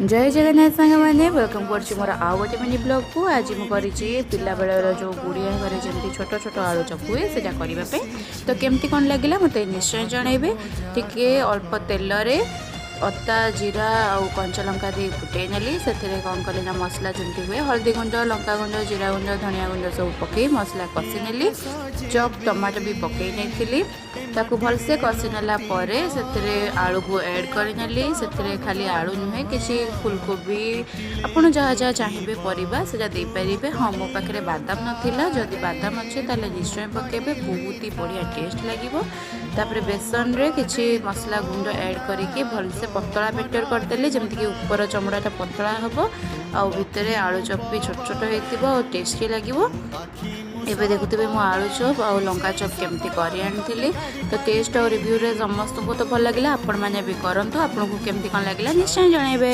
जय जगन्नाथ सांग मैंने वेलकम कर मोर आउ गोटे मिनी ब्लॉग को आज मुझे पिला बेलर जो गुड़िया घरे जमी छोट छोट आलू चप हुए से करने तो केमती कौन लगे मत निश्चय जनइबे टिके अल्प तेल अता जीरा आउ कंचा लंका दे फुटे नेली से कौन कली ना मसला जमी हुए हल्दी गुंड लंका गुंड जीरा गुंड धनिया गुंड सब पकई मसला कषि नेली चप टमाटो भी पकई नहीं ताकू भलसे कषि नेला से आलू को ऐड करनेली से खाली आलू नुहे किसी फुलकोबी आपड़ जहाँ जहाँ चाहिए परिबा से दे पारे। हाँ मो पाखे बादाम नाला जदि बादाम अच्छे ताले निश्चय पकेबे बहुत ही बढ़िया टेस्ट लगे। तापर बेसन रे किसी मसला गुंड ऐड करके भलसे पतला बेटर करदेले जमीक ऊपर चमड़ाटा पतला हम आउ भितर आलू चप भी छोट छोट हो टेस्टी लगे। एबे देखुवे मो आलू चप आउ लंका चप केमती करी आनी तो टेस्ट और रिव्यू रे समस्त को तो भल लगे आपण मैंने भी करंतु आपको केमती कौन लगे निश्चय जनइबे।